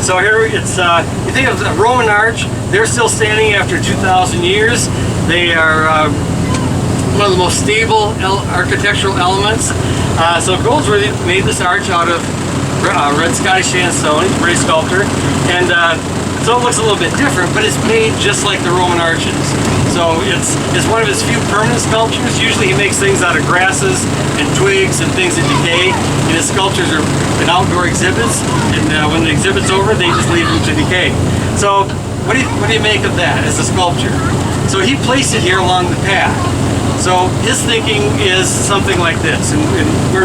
so here it's you think of the Roman arch. They're still standing after 2,000 years. They are one of the most stable architectural elements. So Goldsworthy made this arch out of red Scottish sandstone. He's a great sculptor, and so it looks a little bit different, but it's made just like the Roman arches. So it's one of his few permanent sculptures. Usually he makes things out of grasses and twigs and things that decay, and his sculptures are in outdoor exhibits, and when the exhibit's over, they just leave them to decay. So what do you make of that as a sculpture? So he placed it here along the path. So his thinking is something like this, and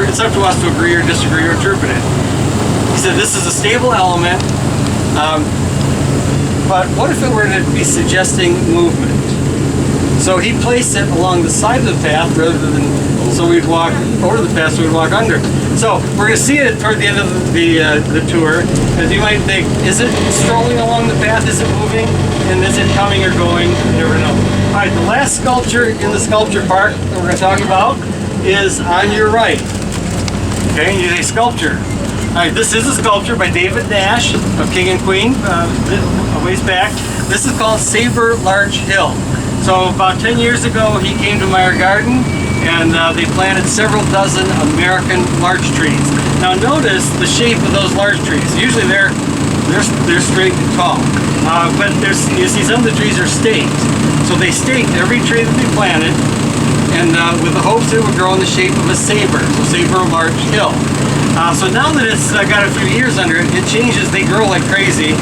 it's up to us to agree or disagree or interpret it. He said this is a stable element, but what if it were to be suggesting movement? So he placed it along the side of the path rather than so we'd walk over the path, so we'd walk under. So we're going to see it toward the end of the tour. As you might think, is it strolling along the path? Is it moving? And is it coming or going? You never know. All right, the last sculpture in the sculpture park that we're going to talk about is on your right. Okay, and it's a sculpture. All right, this is a sculpture by David Nash of King and Queen, a ways back. This is called Sabre Larch Hill. So about 10 years ago, he came to Meijer Garden, and they planted several dozen American larch trees. Now notice the shape of those larch trees. Usually they're straight and tall, but you see some of the trees are staked. So they staked every tree that they planted, and with the hopes it would grow in the shape of a saber, so Sabre Larch Hill. So now that it's got a few years under it, it changes. They grow like crazy,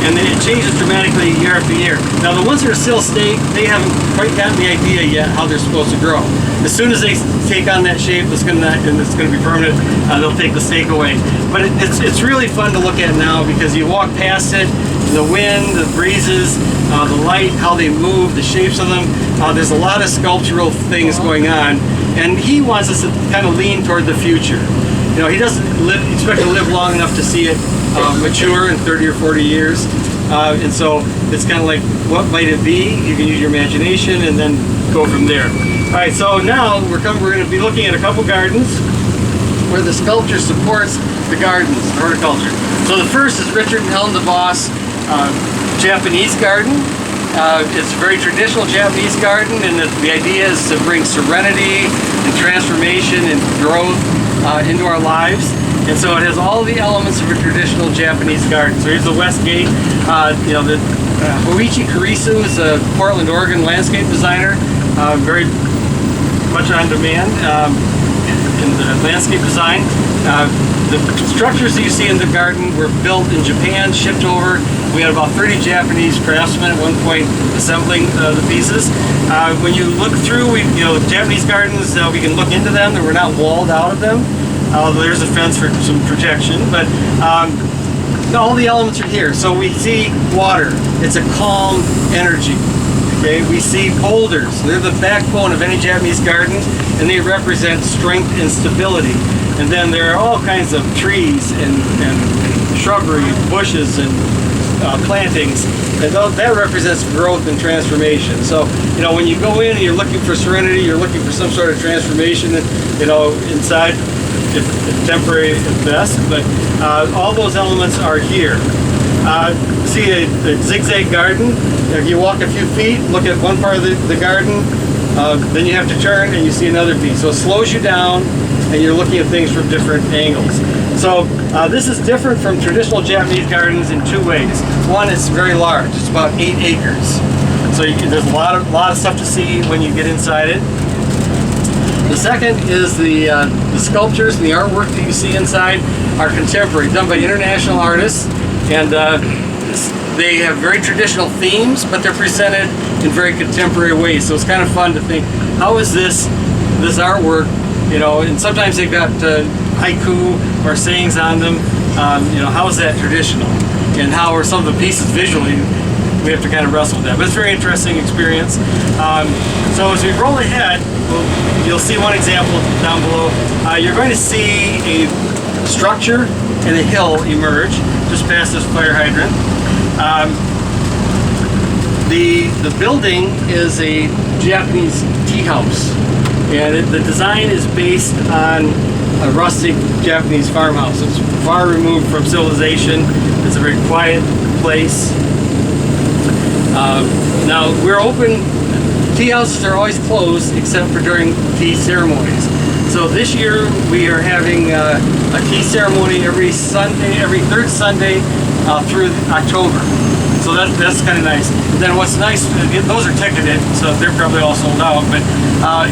and then it changes dramatically year after year. Now the ones that are still staked, they haven't quite gotten the idea yet how they're supposed to grow. As soon as they take on that shape, it's going to be permanent. They'll take the stake away. But it's really fun to look at now because you walk past it, the wind, the breezes, the light, how they move, the shapes of them. There's a lot of sculptural things going on, and he wants us to kind of lean toward the future. You know, he doesn't expect to live long enough to see it mature in 30 or 40 years. And so it's kind of like, what might it be? You can use your imagination and then go from there. All right, so now we're going to be looking at a couple gardens where the sculpture supports the gardens, horticulture. So the first is Richard and Helen DeVos Japanese garden. It's a very traditional Japanese garden, and the idea is to bring serenity and transformation and growth into our lives. And so it has all the elements of a traditional Japanese garden. So here's the west gate. You know, Hoichi Kurisu is a Portland, Oregon landscape designer, very much on demand in the landscape design. The structures that you see in the garden were built in Japan, shipped over. We had about 30 Japanese craftsmen at one point assembling the pieces. When you look through, Japanese gardens, we can look into them, and we're not walled out of them. There's a fence for some protection, but all the elements are here. So we see water. It's a calm energy. Okay, we see boulders. They're the backbone of any Japanese garden, and they represent strength and stability. And then there are all kinds of trees and shrubbery, bushes, and plantings, and that represents growth and transformation. So, you know, when you go in and you're looking for serenity, you're looking for some sort of transformation, you know, inside, if temporary at best, but all those elements are here. See a zigzag garden. If you walk a few feet, look at one part of the garden, then you have to turn and you see another piece. So it slows you down, and you're looking at things from different angles. So this is different from traditional Japanese gardens in two ways. One, it's very large. It's about 8 acres. So there's a lot of stuff to see when you get inside it. The second is the sculptures and the artwork that you see inside are contemporary, done by international artists, and they have very traditional themes, but they're presented in very contemporary ways. So it's kind of fun to think, how is this artwork? You know, and sometimes they've got haiku or sayings on them. You know, how is that traditional? And how are some of the pieces visually? We have to kind of wrestle with that. But it's a very interesting experience. So as we roll ahead, you'll see one example down below. You're going to see a structure and a hill emerge just past this fire hydrant. The building is a Japanese tea house. And the design is based on a rustic Japanese farmhouse. It's far removed from civilization. It's a very quiet place. Now, we're open. Tea houses are always closed except for during tea ceremonies. So this year we are having a tea ceremony every third Sunday through October. So that's kind of nice. And then what's nice, those are ticketed, so they're probably all sold out. But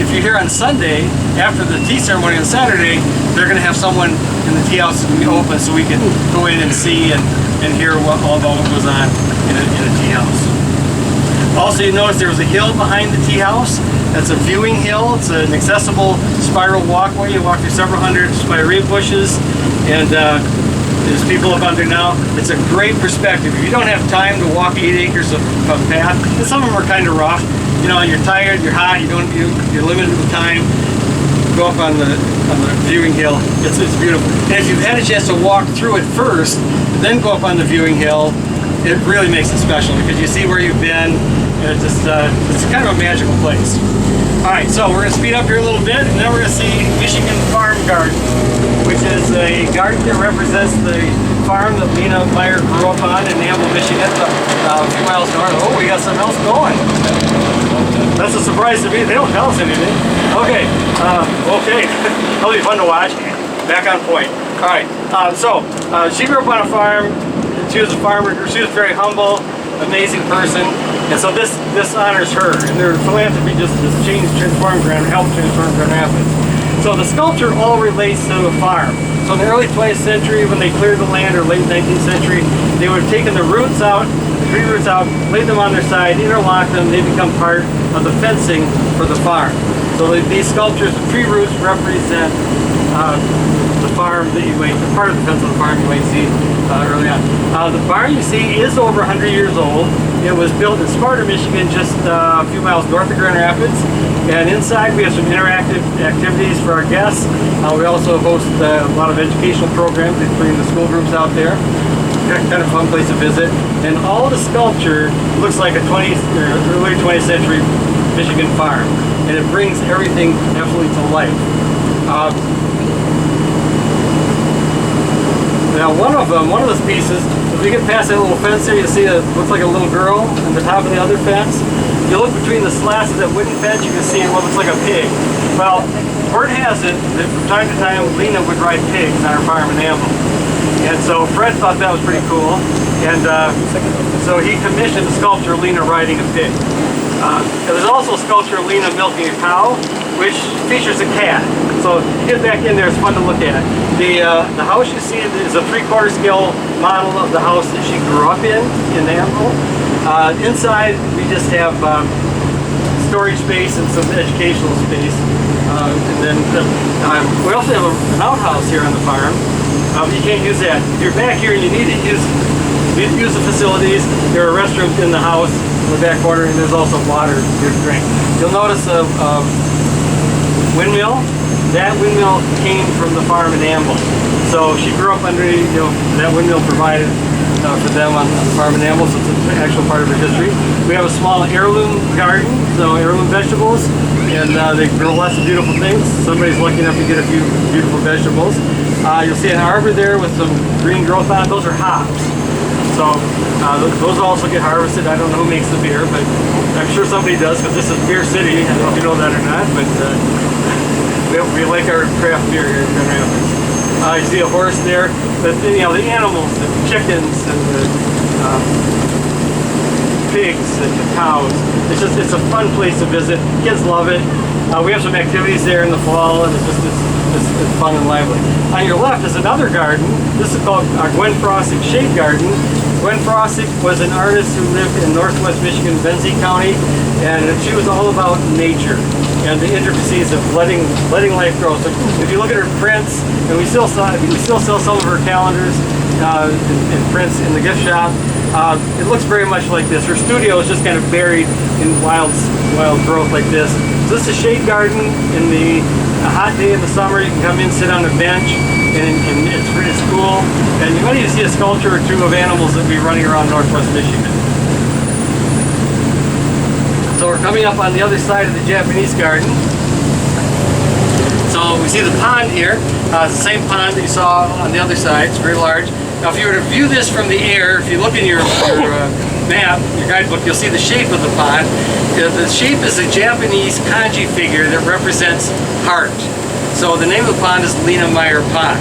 if you're here on Sunday, after the tea ceremony on Saturday, they're going to have someone in the tea house be open so we can go in and see and hear all about what goes on in a tea house. Also, you notice there was a hill behind the tea house. That's a viewing hill. It's an accessible spiral walkway. You walk through several hundred spirea bushes, and there's people up under now. It's a great perspective. If you don't have time to walk 8 acres of path, and some of them are kind of rough, you know, you're tired, you're hot, you're limited with time, go up on the viewing hill. It's beautiful. And if you've had a chance to walk through it first, then go up on the viewing hill, it really makes it special because you see where you've been, and it's kind of a magical place. All right, so we're going to speed up here a little bit, and then we're going to see Michigan Farm Garden, which is a garden that represents the farm that Lena Meijer grew up on in Amble, Michigan, a few miles north. Oh, we got something else going. That's a surprise to me. They don't tell us anything. Okay, okay. That'll be fun to watch. Back on point. All right, so she grew up on a farm. She was a farmer. She was very humble, amazing person. And so this honors her, and their philanthropy just helped transform Grand Rapids. So the sculpture all relates to the farm. So in the early 20th century, when they cleared the land, or late 19th century, they would have taken the roots out, the tree roots out, laid them on their side, interlocked them, they become part of the fencing for the farm. So these sculptures, the tree roots represent the farm that you might, part of the fence of the farm you might see early on. The barn you see is over 100 years old. It was built in Sparta, Michigan, just a few miles north of Grand Rapids. And inside we have some interactive activities for our guests. We also host a lot of educational programs, including the school groups out there. Kind of a fun place to visit. And all the sculpture looks like a early 20th century Michigan farm. And it brings everything absolutely to life. Now one of those pieces, if you get past that little fence there, you see it looks like a little girl on the top of the other fence. If you look between the slats of that wooden fence, you can see what looks like a pig. Well, word has it that from time to time, Lena would ride pigs on her farm in Amble. And so Fred thought that was pretty cool. And so he commissioned a sculpture of Lena riding a pig. There's also a sculpture of Lena milking a cow, which features a cat. So get back in there, it's fun to look at. The house you see is a 3/4 scale model of the house that she grew up in Amble. Inside we just have storage space and some educational space. And then we also have an outhouse here on the farm. You can't use that. If you're back here and you need to use the facilities, there are restrooms in the house in the back corner, and there's also water here to drink. You'll notice a windmill. That windmill came from the farm in Amble. So she grew up under, that windmill provided for them on the farm in Amble, so it's an actual part of her history. We have a small heirloom garden, so heirloom vegetables, and they grow lots of beautiful things. Somebody's lucky enough to get a few beautiful vegetables. You'll see an arbor there with some green growth on it. Those are hops. So those also get harvested. I don't know who makes the beer, but I'm sure somebody does, because this is Beer City. I don't know if you know that or not, but we like our craft beer here in Grand Rapids. You see a horse there, but the animals, the chickens and the pigs and the cows. It's a fun place to visit. Kids love it. We have some activities there in the fall, and it's fun and lively. On your left is another garden. This is called Gwen Frossig's Shade Garden. Gwen Frossig was an artist who lived in northwest Michigan, Benzie County, and she was all about nature and the intricacies of letting life grow. So if you look at her prints, and we still sell some of her calendars and prints in the gift shop, it looks very much like this. Her studio is just kind of buried in wild growth like this. So this is a shade garden. In a hot day in the summer, you can come in, sit on a bench, and it's cool. And you might even see a sculpture or two of animals that be running around northwest Michigan. So we're coming up on the other side of the Japanese garden. So we see the pond here. It's the same pond that you saw on the other side. It's very large. Now if you were to view this from the air, if you look in your map, your guidebook, you'll see the shape of the pond. The shape is a Japanese kanji figure that represents heart. So the name of the pond is Lena Meijer Pond.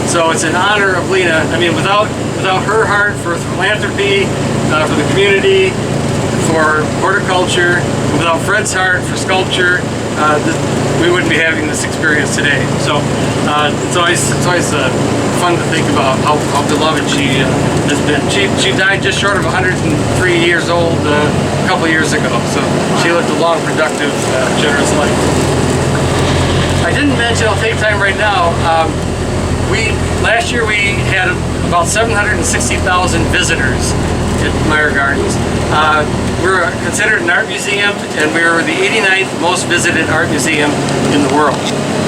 So it's in honor of Lena. I mean, without her heart for philanthropy, for the community, for horticulture, without Fred's heart for sculpture, we wouldn't be having this experience today. So it's always fun to think about how beloved she has been. She died just short of 103 years old a couple years ago. So she lived a long, productive, generous life. I didn't mention, I'll take time right now, last year we had a about 760,000 visitors at Meijer Gardens. We're considered an art museum, and we're the 89th most visited art museum in the world.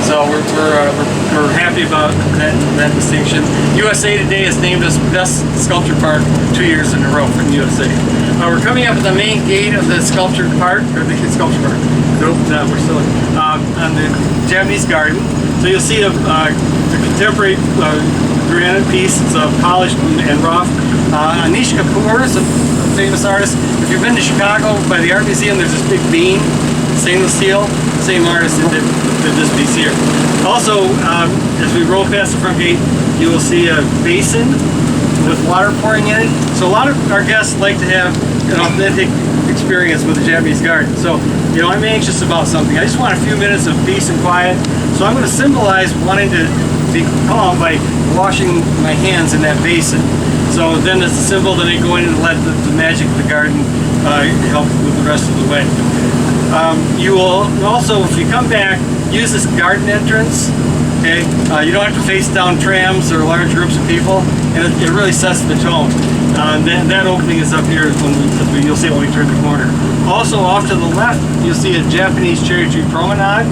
So we're happy about that distinction. USA Today has named us Best Sculpture Park 2 years in a row from USA. We're coming up at the main gate of the sculpture park, or the sculpture park. Nope, no, we're still on the Japanese garden. So you'll see a contemporary granite piece. It's polished and rough. Anish Kapoor is a famous artist. If you've been to Chicago by the Art Museum, there's this big beam, stainless steel. Same artist that did this piece here. Also, as we roll past the front gate, you will see a basin with water pouring in it. So a lot of our guests like to have an authentic experience with the Japanese garden. So, you know, I'm anxious about something. I just want a few minutes of peace and quiet. So I'm going to symbolize wanting to be calm by washing my hands in that basin. So then it's a symbol that I go in and let the magic of the garden help with the rest of the way. You will also, if you come back, use this garden entrance. Okay, you don't have to face down trams or large groups of people, and it really sets the tone. That opening is up here you'll see it when we turn the corner. Also, off to the left, you'll see a Japanese cherry tree promenade.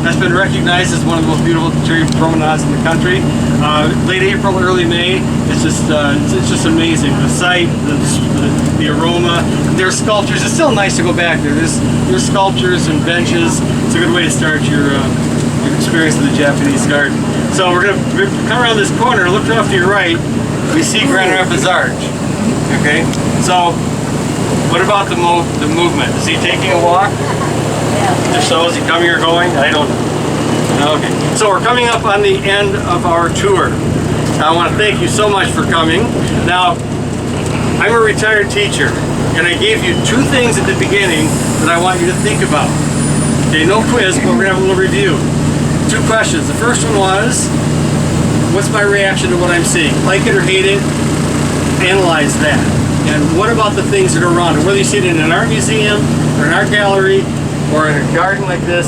That's been recognized as one of the most beautiful cherry promenades in the country. Late April, early May, it's just amazing. The sight, the aroma. There's sculptures. It's still nice to go back there. There's sculptures and benches. It's a good way to start your experience of the Japanese garden. So we're going to come around this corner, look off to your right, we see Grand Rapids Arch. Okay, so what about the movement? Is he taking a walk? If so, is he coming or going? I don't know. Okay, so we're coming up on the end of our tour. I want to thank you so much for coming. Now, I'm a retired teacher, and I gave you two things at the beginning that I want you to think about. Okay, no quiz, but we're going to have a little review. Two questions. The first one was, what's my reaction to what I'm seeing? Like it or hate it, analyze that. And what about the things that are around it? Whether you see it in an art museum, or an art gallery, or in a garden like this,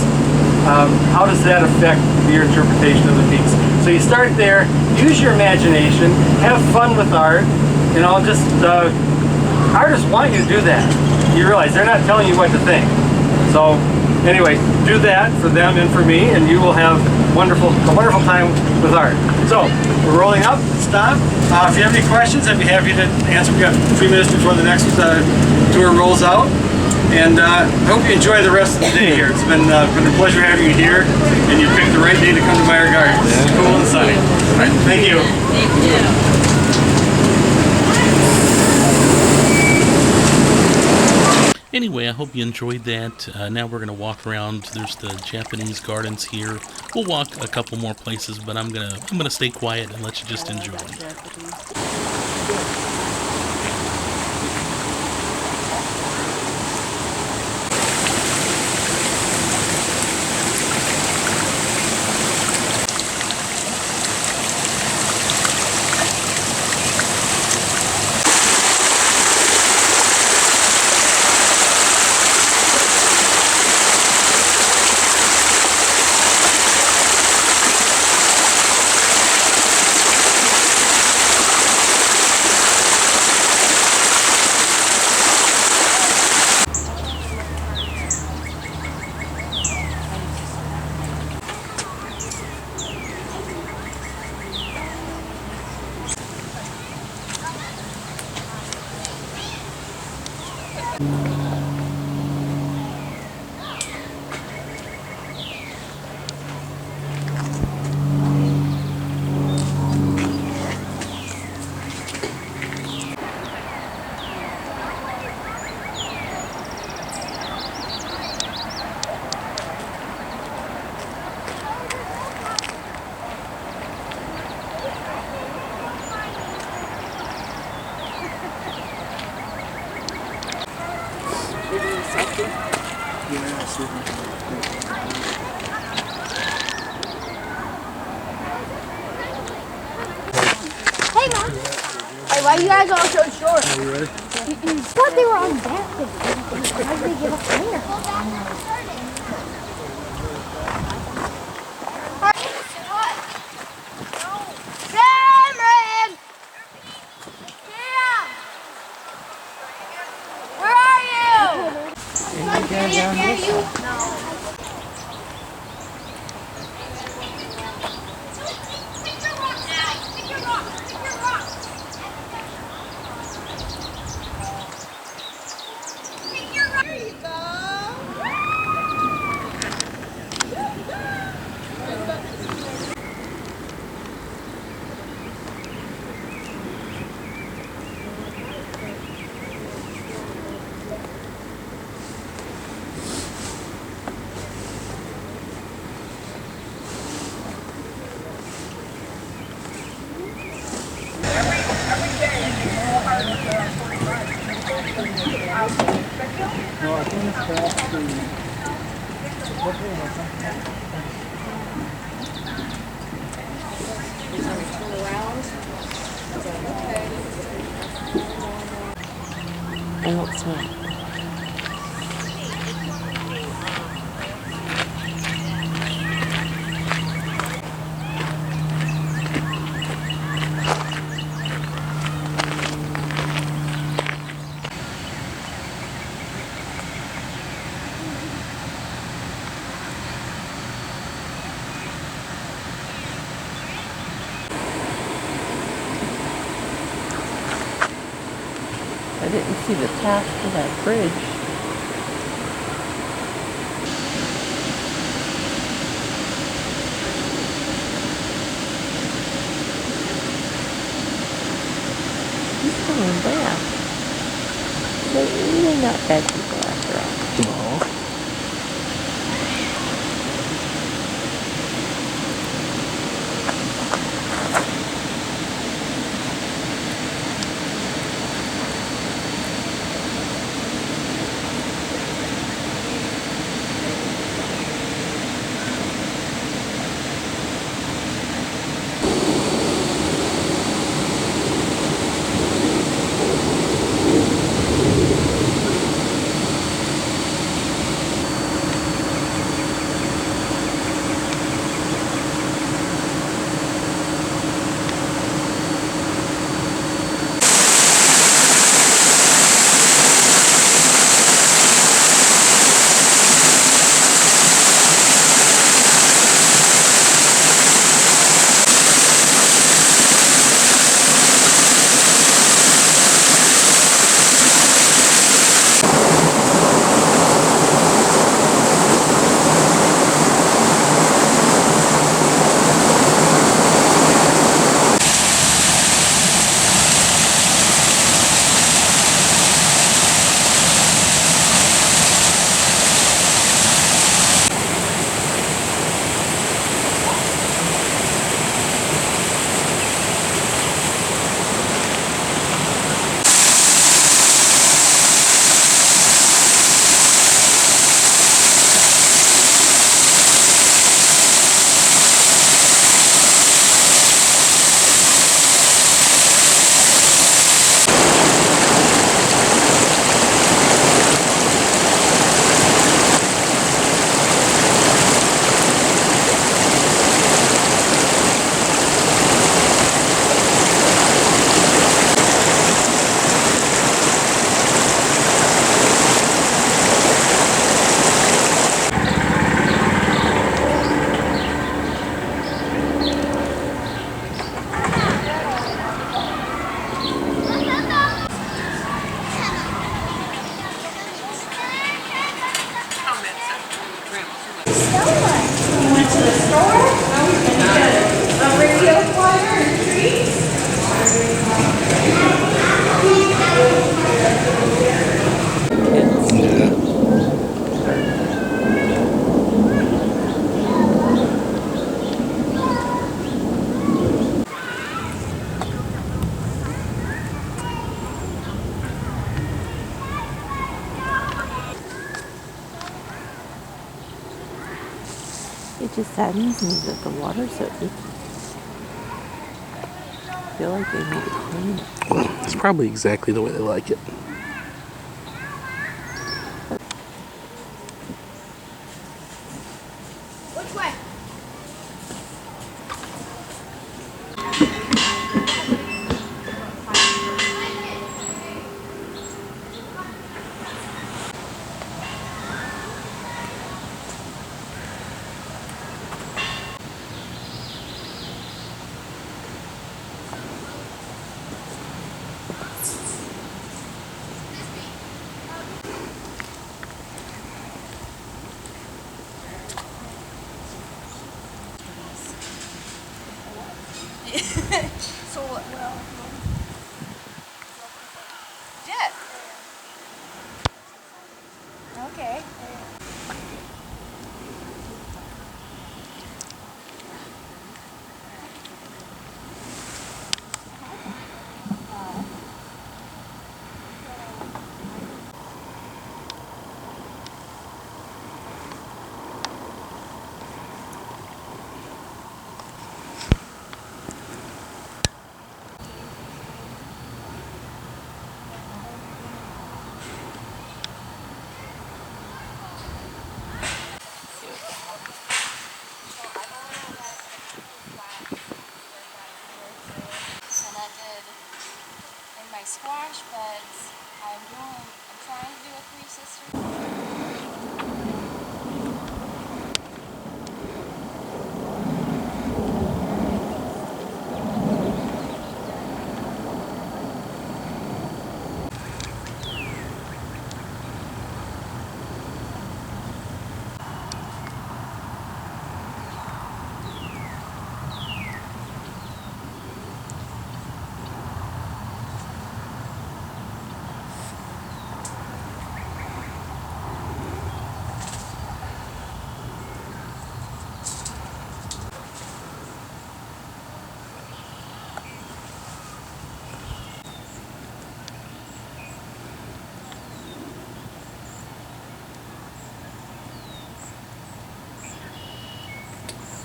how does that affect your interpretation of the piece? So you start there, use your imagination, have fun with art, you know, just, artists want you to do that. You realize they're not telling you what to think. So, anyway, do that for them and for me, and you will have a wonderful time with art. So, we're rolling up, stop. If you have any questions, I'd be happy to answer. We got 3 minutes before the next tour rolls out. And I hope you enjoy the rest of the day here. It's been a pleasure having you here, and you picked the right day to come to Meijer Gardens. It's cool and sunny. All right, thank you. Thank you. Anyway, I hope you enjoyed that. Now we're going to walk around. There's the Japanese gardens here. We'll walk a couple more places, but I'm gonna stay quiet and let you just enjoy. Hey, Mom. Hey, why you guys all so short? Are you ready? I thought they were on that thing. How did they get up there? Cameron! can't hear you. I don't smell. I didn't see the path to that bridge. He's coming back. They're really not bad people after all. No. It just saddens me that the water's so icky. I feel like they need to clean it. It's probably exactly the way they like it. Which way? my squash beds. I'm trying to do a Three Sisters.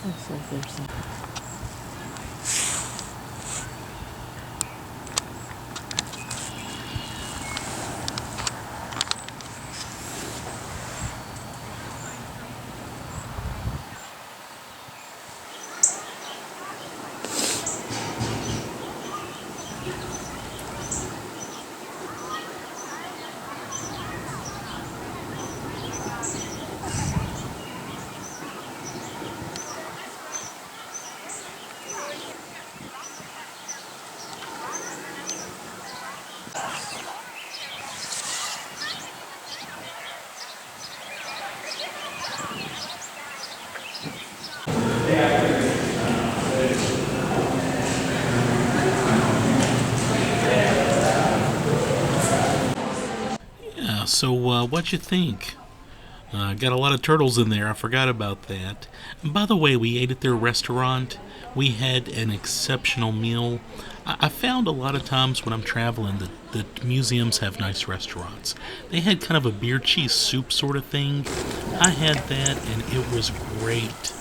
Looks like there's some. Yeah, so what'd you think? Got a lot of turtles in there. I forgot about that. And by the way, we ate at their restaurant. We had an exceptional meal. I found a lot of times when I'm traveling that museums have nice restaurants. They had kind of a beer cheese soup sort of thing. I had that and it was great.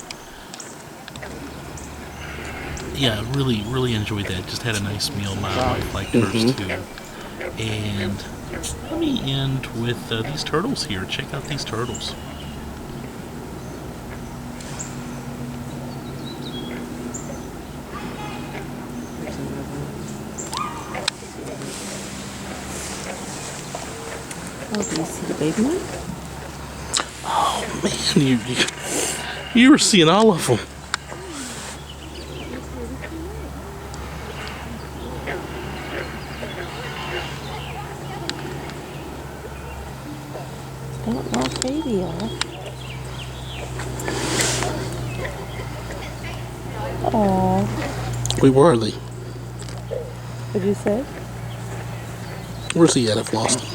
Yeah, really enjoyed that. Just had a nice meal. My wife liked hers too. And let me end with these turtles here. Check out these turtles. Oh, do you see the big one? Oh man, you were seeing all of them. Don't knock baby off. Aww. Where are they? What'd you say? Where's he at? I've lost him.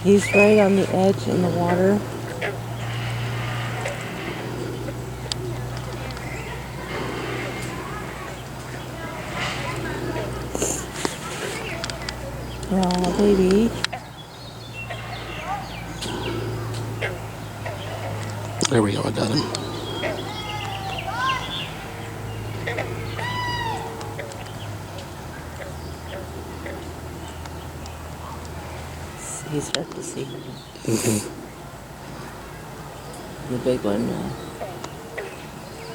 He's right on the edge in the water. Oh, baby. There we go, I got him. You start to see him. The big one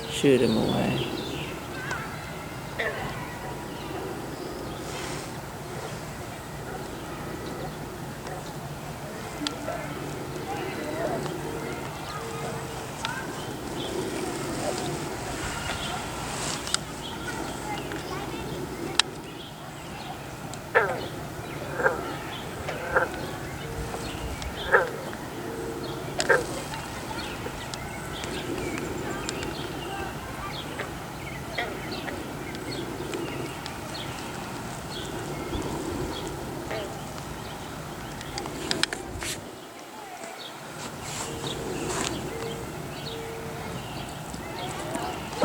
shoot him away.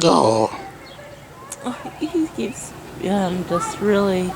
Oh. Oh, he keeps just really